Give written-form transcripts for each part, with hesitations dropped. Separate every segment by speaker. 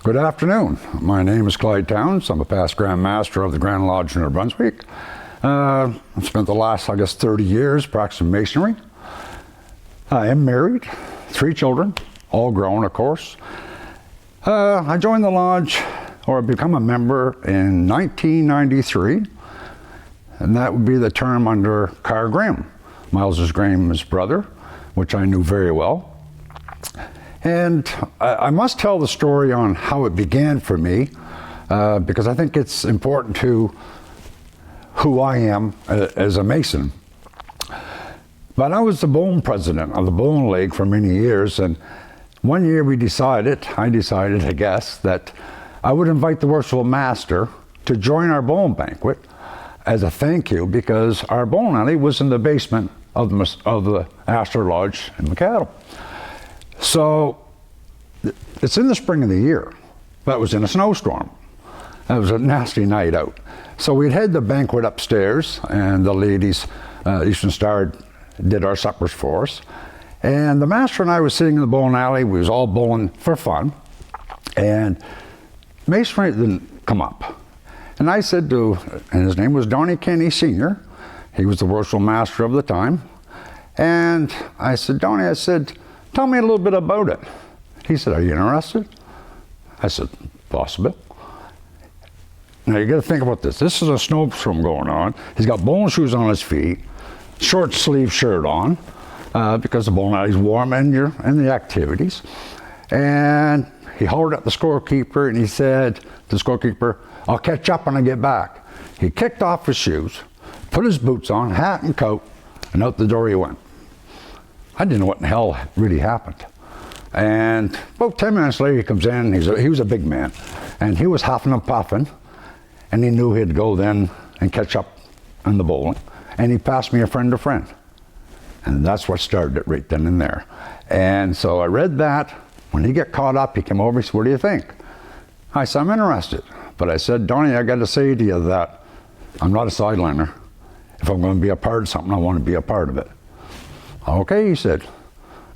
Speaker 1: Good afternoon. My name is Clyde Townes. I'm a past Grand Master of the Grand Lodge in New Brunswick. I've spent the last, 30 years practicing masonry. I am married, 3 children, all grown, of course. I joined the lodge, or become a member, in 1993, and that would be the term under Car Graham, Miles Graham's brother, which I knew very well. And I must tell the story on how it began for me, because I think it's important to who I am as a Mason. But I was the Bowling president of the Bowling League for many years, and one year I decided, that I would invite the Worshipful Master to join our bowling banquet as a thank you, because our bowling alley was in the basement of the Astor Lodge in McAdam. So it's in the spring of the year, but it was in a snowstorm. It was a nasty night out. So we'd had the banquet upstairs, and the ladies, Eastern Star, did our suppers for us. And the master and I was sitting in the bowling alley. We was all bowling for fun, and masonry didn't come up. And I said to, and his name was Donnie Kenny Sr., he was the Worshipful Master of the time, and I said, Donnie, tell me a little bit about it. He said, are you interested? I said, possibly. Now you got to think about this. This is a snowstorm going on. He's got bowling shoes on his feet, short sleeve shirt on, because the bowling alley's warm and you're in the activities. And he hollered at the scorekeeper and he said to the scorekeeper, I'll catch up when I get back. He kicked off his shoes, put his boots on, hat and coat, and out the door he went. I didn't know what in the hell really happened. And about 10 minutes later he comes in, he was a big man, and he was huffing and puffing, and he knew he'd go then and catch up on the bowling, and he passed me a friend to friend. And that's what started it right then and there. And so I read that. When he got caught up, he came over, he said, what do you think? I said, I'm interested. But I said, Donnie, I got to say to you that I'm not a sideliner. If I'm going to be a part of something, I want to be a part of it. Okay, he said.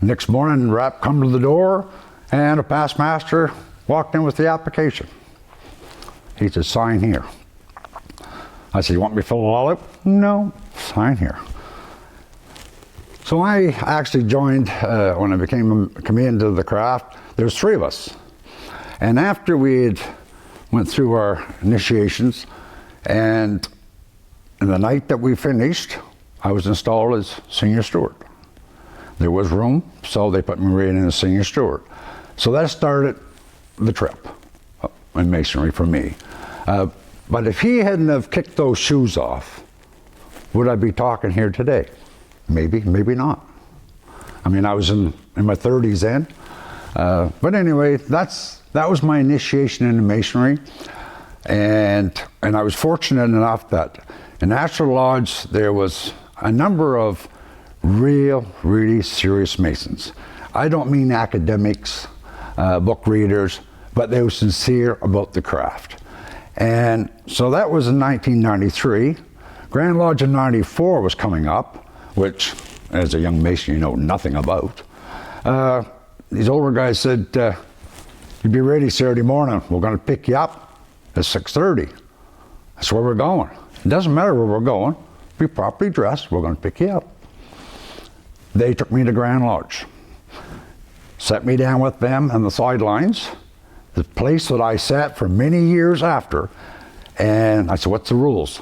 Speaker 1: Next morning, rap come to the door, and a past master walked in with the application. He said, sign here. I said, you want me to fill it all out? No, sign here. So I actually joined, when I came into the craft, there's 3 of us. And after we went through our initiations, and the night that we finished, I was installed as senior steward. There was room, so they put me right in as senior steward. So that started the trip in masonry for me. But if he hadn't have kicked those shoes off, would I be talking here today? Maybe, maybe not. I mean, I was in my 30s then. But anyway, that was my initiation into masonry. And I was fortunate enough that in Astor Lodge, there was a number of really serious Masons. I don't mean academics, book readers, but they were sincere about the craft. And so that was in 1993. Grand Lodge in 94 was coming up, which, as a young Mason, you know nothing about. These older guys said, you'd be ready Saturday morning. We're going to pick you up at 6:30. That's where we're going. It doesn't matter where we're going. Be properly dressed. We're going to pick you up. They took me to Grand Lodge, set me down with them on the sidelines, the place that I sat for many years after, and I said, what's the rules?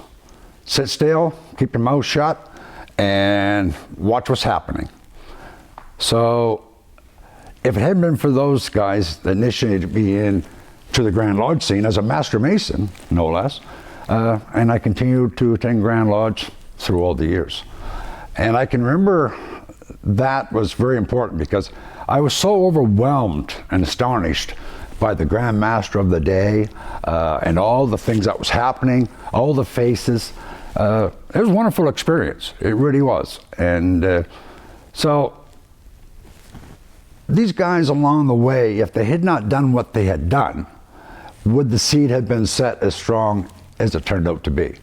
Speaker 1: Sit still, keep your mouth shut, and watch what's happening. So if it hadn't been for those guys that initiated me into the Grand Lodge scene as a Master Mason, no less, and I continued to attend Grand Lodge through all the years. And I can remember that was very important because I was so overwhelmed and astonished by the Grand Master of the day and all the things that was happening, all the faces. It was a wonderful experience. It really was. And so these guys along the way, if they had not done what they had done, would the seed have been set as strong as it turned out to be?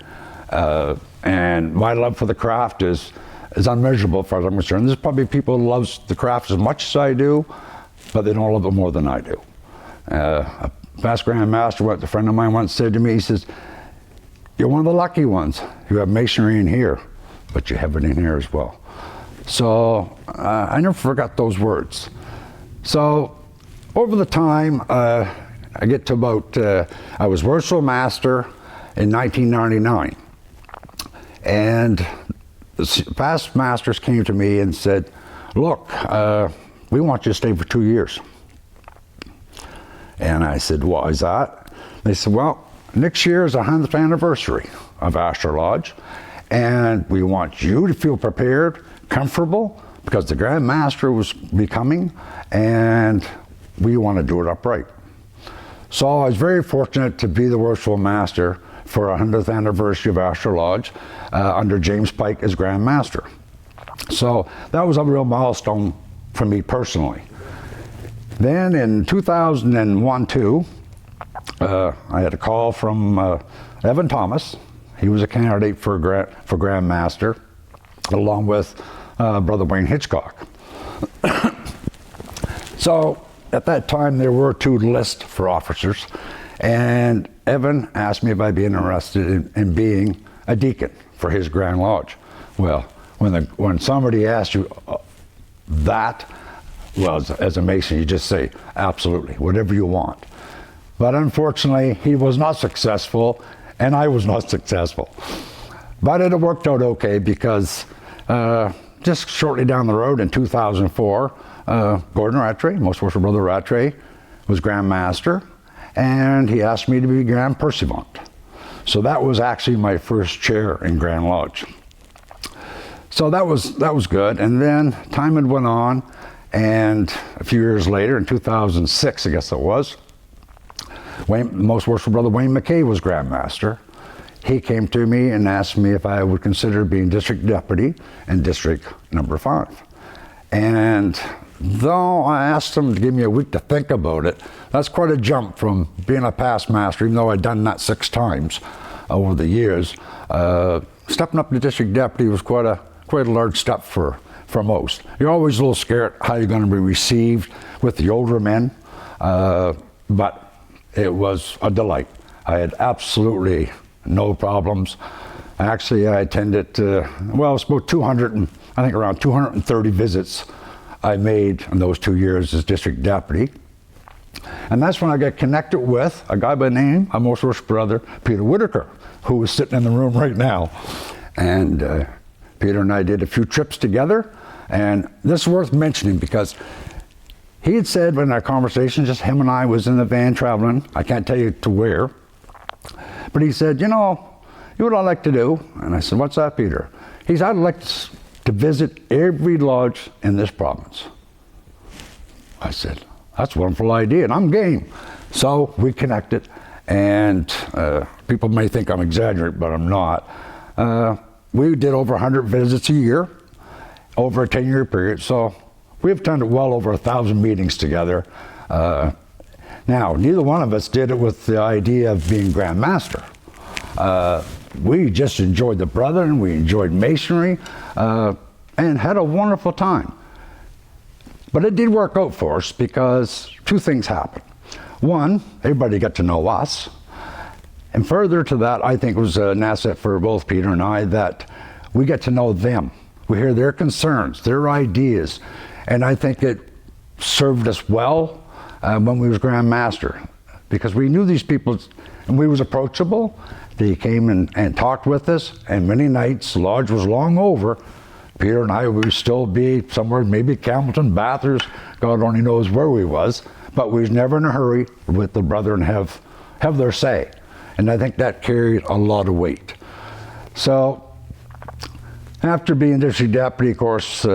Speaker 1: And my love for the craft is unmeasurable as far as I'm concerned. There's probably people who love the craft as much as I do, but they don't love it more than I do. past Grand Master, what a friend of mine once said to me, he says, "You're one of the lucky ones. You have masonry in here, but you have it in here as well." So I never forgot those words. So over the time, I get to about, I was worshipful master in 1999. And the past masters came to me and said, "Look, we want you to stay for 2 years." And I said, "Why is that?" They said, "Well, next year is the 100th anniversary of Asher Lodge, and we want you to feel prepared, comfortable, because the Grand Master was becoming, and we want to do it upright." So I was very fortunate to be the worshipful master for a 100th anniversary of Asher Lodge under James Pike as Grand Master. So that was a real milestone for me personally. Then in 2001-2, I had a call from Evan Thomas. He was a candidate for Grand Master, along with Brother Wayne Hitchcock. So at that time, there were 2 lists for officers, and Evan asked me if I'd be interested in being a deacon for his Grand Lodge. Well, when somebody asks you that, well, as a Mason, you just say, absolutely, whatever you want. But unfortunately, he was not successful, and I was not successful. But it worked out okay, because just shortly down the road in 2004, Gordon Rattray, Most Worshipful Brother Rattray, was Grand Master, and he asked me to be Grand Pursuivant. So that was actually my first chair in Grand Lodge. So that was good. And then time had went on, and a few years later, in 2006, I guess it was, Most Worshipful Brother Wayne McKay was Grand Master. He came to me and asked me if I would consider being District Deputy in District number 5. And though I asked him to give me a week to think about it, that's quite a jump from being a past master, even though I'd done that 6 times over the years. Stepping up to District Deputy was quite a large step for most. You're always a little scared how you're going to be received with the older men, but it was a delight. I had absolutely no problems. Actually, I attended, well, it's about 200, I think around 230 visits I made in those 2 years as District Deputy. And that's when I got connected with a guy by the name of Most Worshipful Brother Peter Whitaker, who is sitting in the room right now. And Peter and I did a few trips together, and this is worth mentioning because he had said in our conversation, just him and I was in the van traveling, I can't tell you to where, but he said, "You know what I'd like to do?" And I said, "What's that, Peter?" He said, "I'd like to visit every lodge in this province." I said, "That's a wonderful idea, and I'm game." So we connected, and people may think I'm exaggerating, but I'm not. We did over 100 visits a year, over a 10-year period, so we've attended well over 1,000 meetings together. Now, neither one of us did it with the idea of being Grand Master. We just enjoyed the brethren, we enjoyed masonry, and had a wonderful time. But it did work out for us because 2 things happened. One, everybody got to know us. And further to that, I think it was an asset for both Peter and I that we get to know them. We hear their concerns, their ideas, and I think it served us well when we was Grand Master, because we knew these people and we was approachable. They came and talked with us, and many nights, the lodge was long over, Peter and I would still be somewhere, maybe Campbellton, Bathurst, God only knows where we was, but we was never in a hurry with the brethren have their say. And I think that carried a lot of weight. So after being District Deputy, of course,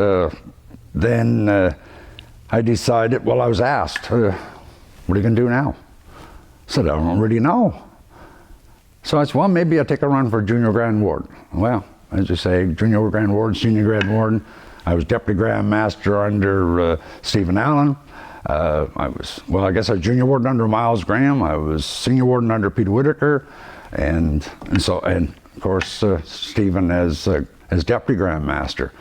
Speaker 1: then I decided, well, I was asked, what are you going to do now? I said, I don't really know. So I said, well, maybe I'll take a run for Junior Grand Warden. Well, as you say, Junior Grand Warden, Senior Grand Warden. I was Deputy Grand Master under Stephen Allen. I guess I was Junior Warden under Miles Graham. I was Senior Warden under Peter Whitaker, and of course Stephen as Deputy Grand Master.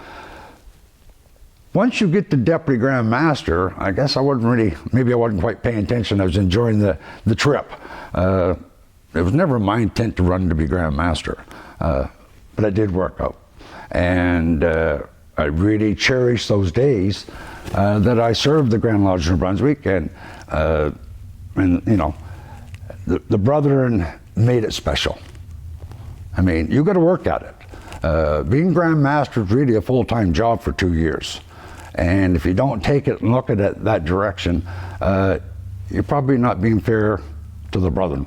Speaker 1: once you get to Deputy Grand Master, I guess maybe I wasn't quite paying attention. I was enjoying the trip. It was never my intent to run to be Grand Master, but it did work out. And I really cherish those days that I served the Grand Lodge of New Brunswick, and you know, the brethren made it special. I mean, you got to work at it. Being Grand Master is really a full-time job for 2 years. And if you don't take it and look at it that direction, you're probably not being fair to the brethren.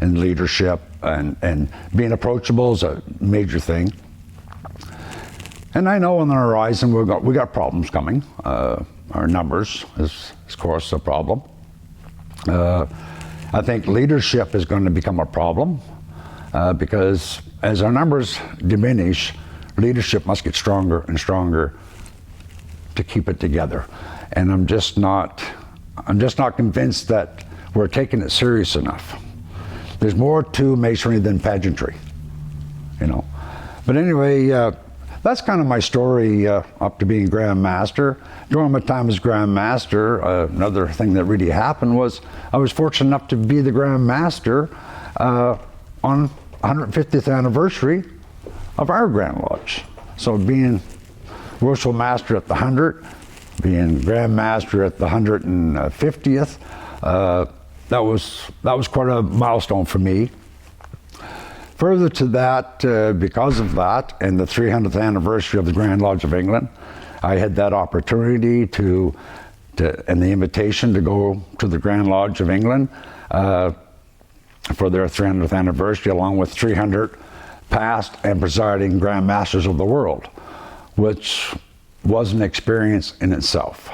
Speaker 1: And leadership and being approachable is a major thing. And I know on the horizon we got problems coming. Our numbers is of course a problem. I think leadership is going to become a problem because as our numbers diminish, leadership must get stronger and stronger to keep it together. And I'm just not convinced that we're taking it serious enough. There's more to masonry than pageantry, you know. But anyway, that's kind of my story up to being Grand Master. During my time as Grand Master, another thing that really happened was I was fortunate enough to be the Grand Master on 150th anniversary of our Grand Lodge. So being Worshipful Master at the 100th, being Grand Master at the 150th, that was quite a milestone for me. Further to that, because of that, and the 300th anniversary of the Grand Lodge of England, I had that opportunity and the invitation to go to the Grand Lodge of England for their 300th anniversary, along with 300 past and presiding Grand Masters of the world, which was an experience in itself.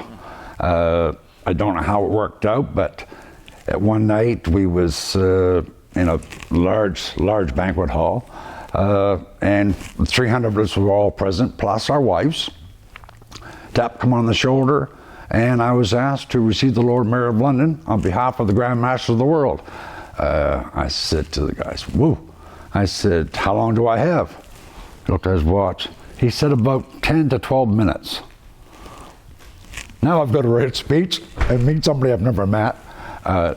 Speaker 1: I don't know how it worked out, but at one night we was in a large banquet hall, and 300 of us were all present, plus our wives. Tap come on the shoulder, and I was asked to receive the Lord Mayor of London on behalf of the Grand Master of the world. I said to the guys, woo. I said, how long do I have? He looked at his watch. He said about 10 to 12 minutes. Now I've got to write a speech and meet somebody I've never met,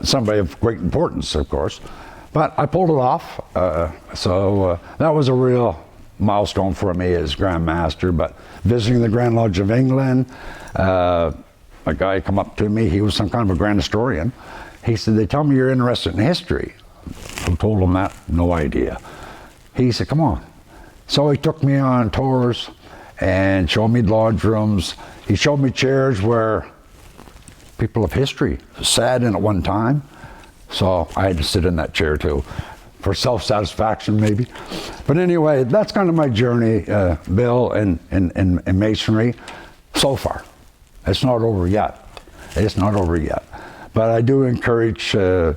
Speaker 1: somebody of great importance, of course. But I pulled it off, so that was a real milestone for me as Grand Master. But visiting the Grand Lodge of England, a guy come up to me, he was some kind of a grand historian. He said, they tell me you're interested in history. I told him that, no idea. He said, come on. So he took me on tours and showed me lodge rooms. He showed me chairs where people of history sat in at one time. So I had to sit in that chair too, for self-satisfaction maybe. But anyway, that's kind of my journey, Bill, in masonry so far. It's not over yet. It's not over yet. But I do encourage the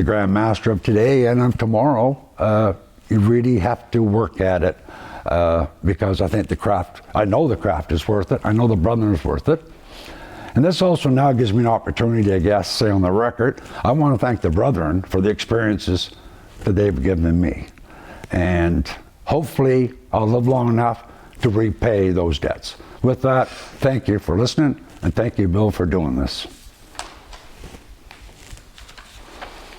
Speaker 1: Grand Master of today and of tomorrow, you really have to work at it because I think I know the craft is worth it. I know the brethren is worth it. And this also now gives me an opportunity, I guess, say on the record, I want to thank the brethren for the experiences that they've given me. And hopefully I'll live long enough to repay those debts. With that, thank you for listening, and thank you, Bill, for doing this.